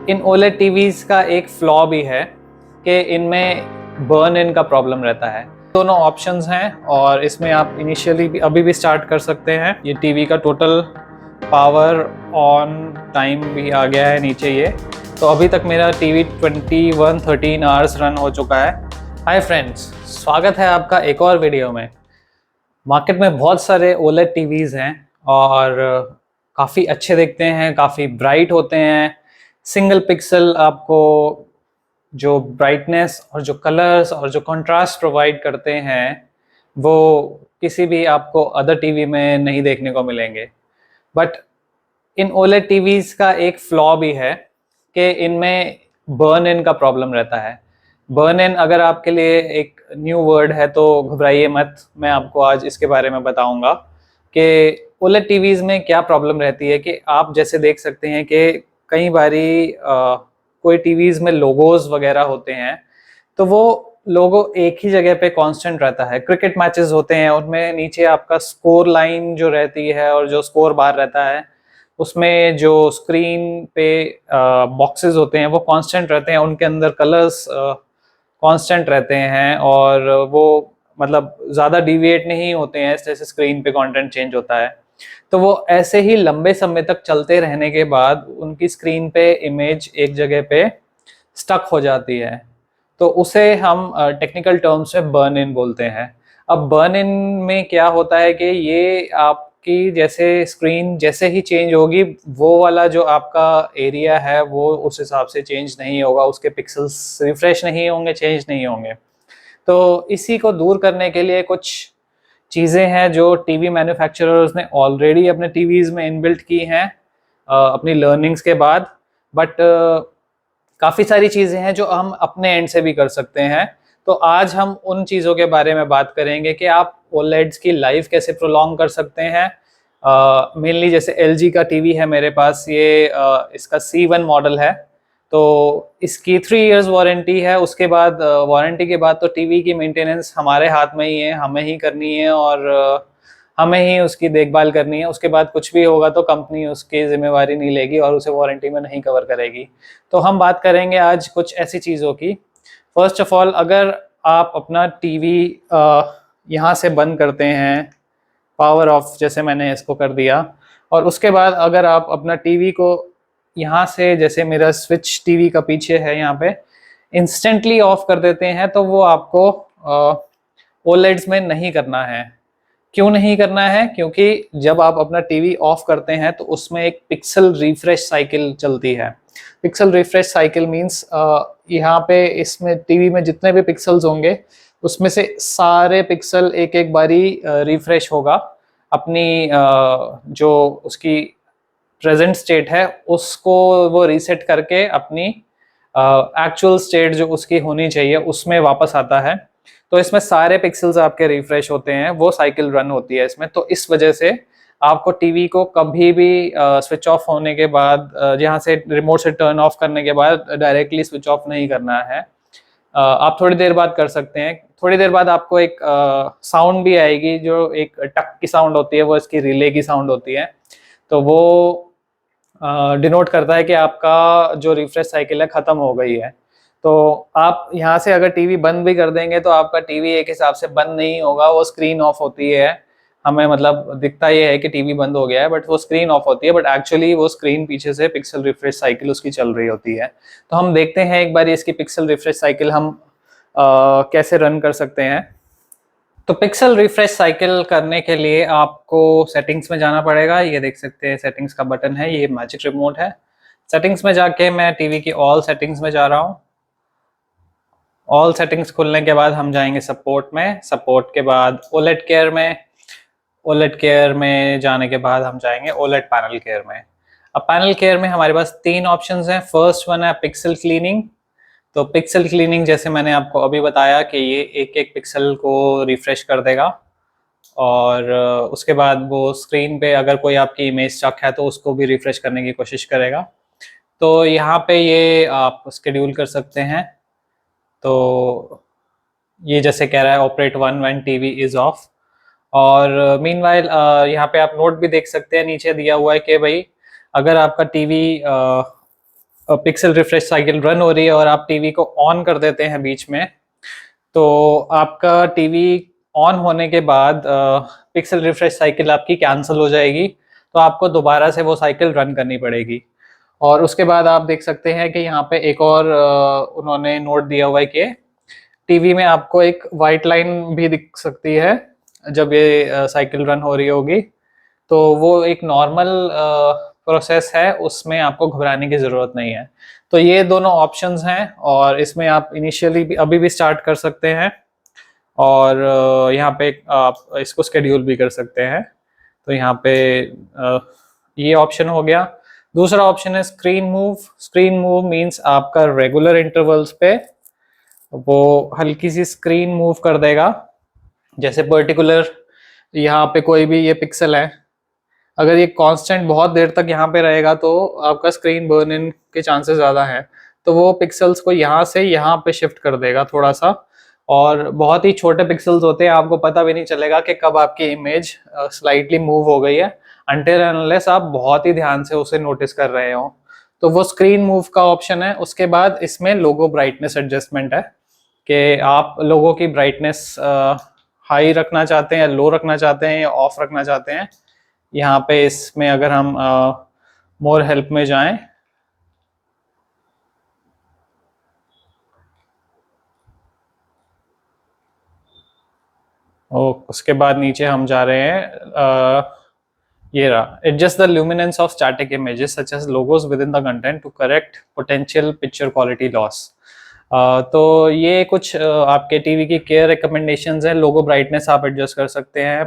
इन OLED TVs का एक flaw भी है कि इनमें बर्न इन का प्रॉब्लम रहता है। दोनों ऑप्शंस हैं और इसमें आप इनिशियली भी अभी भी स्टार्ट कर सकते हैं। ये टीवी का टोटल पावर ऑन टाइम भी आ गया है नीचे ये। तो अभी तक मेरा टीवी 13 आवर्स रन हो चुका है। हाय फ्रेंड्स, स्वागत है आपका एक और वीडियो में। मार्केट में बहुत सारे ओलेड टीवीज हैं और काफ़ी अच्छे दिखते हैं, काफ़ी ब्राइट होते हैं। सिंगल पिक्सल आपको जो ब्राइटनेस और जो कलर्स और जो कंट्रास्ट प्रोवाइड करते हैं वो किसी भी आपको अदर टीवी में नहीं देखने को मिलेंगे। बट इन ओलेड टीवीज का एक फ्लॉ भी है कि इनमें बर्न इन का प्रॉब्लम रहता है। बर्न इन अगर आपके लिए एक न्यू वर्ड है तो घबराइए मत, मैं आपको आज इसके बारे में बताऊंगा कि ओलेड टीवीज में क्या प्रॉब्लम रहती है। कि आप जैसे देख सकते हैं कि कई बारी कोई टीवीज में लोगोज वगैरह होते हैं तो वो लोगो एक ही जगह पे कांस्टेंट रहता है। क्रिकेट मैचेस होते हैं उनमें नीचे आपका स्कोर लाइन जो रहती है और जो स्कोर बार रहता है उसमें जो स्क्रीन पे बॉक्सेस होते हैं वो कांस्टेंट रहते हैं, उनके अंदर कलर्स कांस्टेंट रहते हैं और वो मतलब ज़्यादा डिविएट नहीं होते हैं जैसे स्क्रीन पे कंटेंट चेंज होता है। तो वो ऐसे ही लंबे समय तक चलते रहने के बाद उनकी स्क्रीन पे इमेज एक जगह पे स्टक हो जाती है। तो उसे हम टेक्निकल टर्म्स में बर्न इन बोलते हैं। अब बर्न इन में क्या होता है कि ये आपकी जैसे स्क्रीन जैसे ही चेंज होगी वो वाला जो आपका एरिया है वो उस हिसाब से चेंज नहीं होगा, उसके पिक्सल्स रिफ्रेश नहीं होंगे, चेंज नहीं होंगे। तो इसी को दूर करने के लिए कुछ चीज़ें हैं जो टीवी मैन्युफैक्चरर्स ने ऑलरेडी अपने टीवीज़ में इनबिल्ट की हैं अपनी लर्निंग्स के बाद। बट काफ़ी सारी चीज़ें हैं जो हम अपने एंड से भी कर सकते हैं। तो आज हम उन चीज़ों के बारे में बात करेंगे कि आप ओलेड्स की लाइफ कैसे प्रोलॉन्ग कर सकते हैं। मेनली जैसे LG का टीवी है मेरे पास, ये इसका C1 मॉडल है तो इसकी 3 इयर्स वारंटी है। उसके बाद वारंटी के बाद तो टीवी की मेंटेनेंस हमारे हाथ में ही है, हमें ही करनी है और हमें ही उसकी देखभाल करनी है। उसके बाद कुछ भी होगा तो कंपनी उसकी जिम्मेवारी नहीं लेगी और उसे वारंटी में नहीं कवर करेगी। तो हम बात करेंगे आज कुछ ऐसी चीज़ों की। फर्स्ट ऑफ ऑल, अगर आप अपना टीवी यहाँ से बंद करते हैं, पावर ऑफ जैसे मैंने इसको कर दिया, और उसके बाद अगर आप अपना टीवी को यहाँ से, जैसे मेरा स्विच टीवी का पीछे है यहाँ पे, इंस्टेंटली ऑफ कर देते हैं तो वो आपको ओलेड्स में नहीं करना है। क्यों नहीं करना है? क्योंकि जब आप अपना टीवी ऑफ करते हैं तो उसमें एक पिक्सल रिफ्रेश साइकिल चलती है। पिक्सल रिफ्रेश साइकिल मींस यहाँ पे इसमें टीवी में जितने भी पिक्सल्स होंगे उसमें से सारे पिक्सल एक एक बारी रिफ्रेश होगा। अपनी जो उसकी प्रेजेंट स्टेट है उसको वो रीसेट करके अपनी एक्चुअल स्टेट जो उसकी होनी चाहिए उसमें वापस आता है। तो इसमें सारे पिक्सल्स आपके रिफ्रेश होते हैं, वो साइकिल रन होती है इसमें। तो इस वजह से आपको टीवी को कभी भी स्विच ऑफ होने के बाद, जहाँ से रिमोट से टर्न ऑफ करने के बाद डायरेक्टली स्विच ऑफ नहीं करना है। आप थोड़ी देर बाद कर सकते हैं। थोड़ी देर बाद आपको एक साउंड भी आएगी जो एक टक की साउंड होती है, वो इसकी रिले की साउंड होती है। तो वो डिनोट करता है कि आपका जो रिफ्रेश साइकिल है ख़त्म हो गई है। तो आप यहाँ से अगर टीवी बंद भी कर देंगे तो आपका टीवी एक हिसाब से बंद नहीं होगा, वो स्क्रीन ऑफ होती है। हमें मतलब दिखता ये है कि टीवी बंद हो गया है बट वो स्क्रीन ऑफ होती है, बट एक्चुअली वो स्क्रीन पीछे से पिक्सल रिफ्रेश साइकिल उसकी चल रही होती है। तो हम देखते हैं एक बार इसकी पिक्सल रिफ्रेश साइकिल हम कैसे रन कर सकते हैं। तो पिक्सल रिफ्रेश साइकिल करने के लिए आपको सेटिंग्स में जाना पड़ेगा। ये देख सकते हैं सेटिंग्स का बटन है, ये मैजिक रिमोट है। सेटिंग्स में जाके मैं टीवी की ऑल सेटिंग्स में जा रहा हूँ। ऑल सेटिंग्स खुलने के बाद हम जाएंगे सपोर्ट में। सपोर्ट के बाद ओलेड केयर में। ओलेड केयर में जाने के बाद हम जाएंगे ओलेड पैनल केयर में। अब पैनल केयर में हमारे पास 3 ऑप्शंस हैं। फर्स्ट वन है पिक्सल क्लीनिंग। तो पिक्सल क्लीनिंग जैसे मैंने आपको अभी बताया कि ये एक एक पिक्सल को रिफ्रेश कर देगा और उसके बाद वो स्क्रीन पे अगर कोई आपकी इमेज स्टक है तो उसको भी रिफ्रेश करने की कोशिश करेगा। तो यहाँ पे ये आप शेड्यूल कर सकते हैं। तो ये जैसे कह रहा है operate one when TV is of. और मीनवाइल यहाँ पे आप नोट भी देख सकते हैं, नीचे दिया हुआ है कि भाई अगर आपका TV pixel refresh cycle run हो रही है और आप टीवी को ऑन कर देते हैं बीच में, तो आपका टीवी ऑन होने के बाद पिक्सल रिफ्रेश साइकिल आपकी कैंसिल हो जाएगी, तो आपको दोबारा से वो साइकिल रन करनी पड़ेगी। और उसके बाद आप देख सकते हैं कि यहाँ पे एक और उन्होंने नोट दिया हुआ है कि टीवी में आपको एक वाइट लाइन भी दिख सकती है जब ये साइकिल रन हो रही होगी, तो वो एक नॉर्मल प्रोसेस है, उसमें आपको घबराने की ज़रूरत नहीं है। तो ये दोनों ऑप्शंस हैं और इसमें आप इनिशियली भी अभी भी स्टार्ट कर सकते हैं और यहाँ पे आप इसको शेड्यूल भी कर सकते हैं। तो यहाँ पे ये ऑप्शन हो गया। दूसरा ऑप्शन है screen move. Screen move means आपका रेगुलर इंटरवल्स पे वो हल्की सी स्क्रीन मूव कर देगा। जैसे पर्टिकुलर यहाँ पे कोई भी ये पिक्सल है, अगर ये कांस्टेंट बहुत देर तक यहाँ पे रहेगा तो आपका स्क्रीन बर्न इन के चांसेस ज़्यादा हैं, तो वो पिक्सल्स को यहाँ से यहाँ पे शिफ्ट कर देगा थोड़ा सा। और बहुत ही छोटे पिक्सल्स होते हैं, आपको पता भी नहीं चलेगा कि कब आपकी इमेज स्लाइटली मूव हो गई है, अनटिल अनलेस आप बहुत ही ध्यान से उसे नोटिस कर रहे हो। तो वो स्क्रीन मूव का ऑप्शन है। उसके बाद इसमें लोगो ब्राइटनेस एडजस्टमेंट है कि आप लोगों की ब्राइटनेस हाई रखना चाहते हैं, लो रखना चाहते हैं या ऑफ रखना चाहते हैं। यहाँ पे इसमें अगर हम मोर हेल्प में जाएं, और उसके बाद नीचे हम जा रहे हैं, ये रहा, adjust the luminance of static images such as logos within the content to correct potential picture quality loss. तो ये कुछ आपके टीवी की केयर रिकमेंडेशंस हैं। लोगो ब्राइटनेस आप एडजस्ट कर सकते हैं,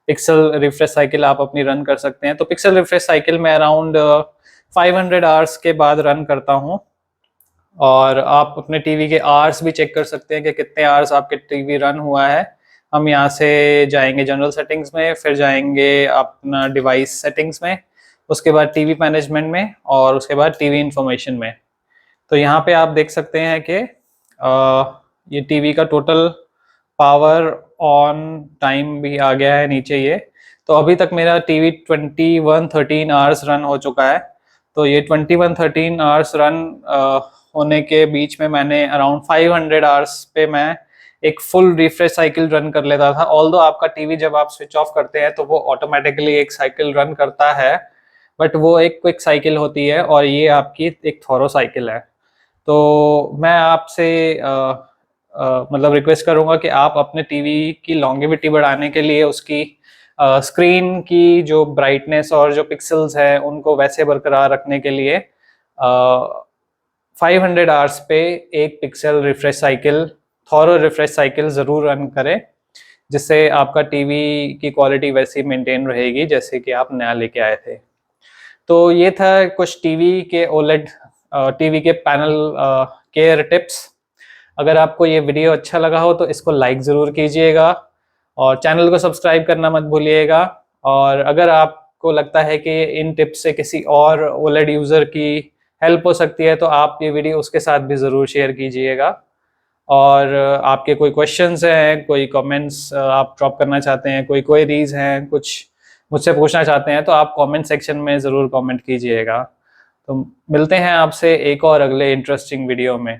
पिक्सल रिफ्रेश साइकिल आप अपनी रन कर सकते हैं। तो पिक्सल रिफ्रेश साइकिल मैं अराउंड 500 आवर्स के बाद रन करता हूँ, और आप अपने टीवी के आवर्स भी चेक कर सकते हैं कि कितने आवर्स आपके टीवी रन हुआ है। हम यहाँ से जाएंगे जनरल सेटिंग्स में, फिर जाएंगे अपना डिवाइस सेटिंग्स में, उसके बाद टीवी मैनेजमेंट में, और उसके बाद टीवी इंफॉर्मेशन में। तो यहाँ पे आप देख सकते हैं कि ये टीवी का टोटल पावर ऑन टाइम भी आ गया है नीचे ये। तो अभी तक मेरा टीवी 2113 आवर्स रन हो चुका है। तो ये 2113 आवर्स रन होने के बीच में मैंने अराउंड 500 आवर्स पे मैं एक फुल रिफ्रेश साइकिल रन कर लेता था। ऑल्दो आपका टीवी जब आप स्विच ऑफ करते हैं तो वो ऑटोमेटिकली एक साइकिल रन करता है, बट वो एक क्विक साइकिल होती है और ये आपकी एक थॉरो साइकिल है। तो मैं आपसे मतलब रिक्वेस्ट करूंगा कि आप अपने टीवी की लॉन्गेविटी बढ़ाने के लिए उसकी स्क्रीन की जो ब्राइटनेस और जो पिक्सल्स है उनको वैसे बरकरार रखने के लिए 500 आवर्स पे एक pixel refresh cycle, thorough refresh cycle ज़रूर रन करें, जिससे आपका टीवी की क्वालिटी वैसी मेंटेन रहेगी जैसे कि आप नया लेके आए थे। तो ये था कुछ टीवी के ओलेड टीवी के पैनल केयर टिप्स। अगर आपको ये वीडियो अच्छा लगा हो तो इसको लाइक ज़रूर कीजिएगा और चैनल को सब्सक्राइब करना मत भूलिएगा। और अगर आपको लगता है कि इन टिप्स से किसी और ओलेड यूज़र की हेल्प हो सकती है तो आप ये वीडियो उसके साथ भी ज़रूर शेयर कीजिएगा। और आपके कोई क्वेश्चंस हैं, कोई कमेंट्स आप ड्रॉप करना चाहते हैं, कोई क्वेरीज हैं, कुछ मुझसे पूछना चाहते हैं, तो आप कमेंट सेक्शन में ज़रूर कमेंट कीजिएगा। तो मिलते हैं आपसे एक और अगले इंटरेस्टिंग वीडियो में।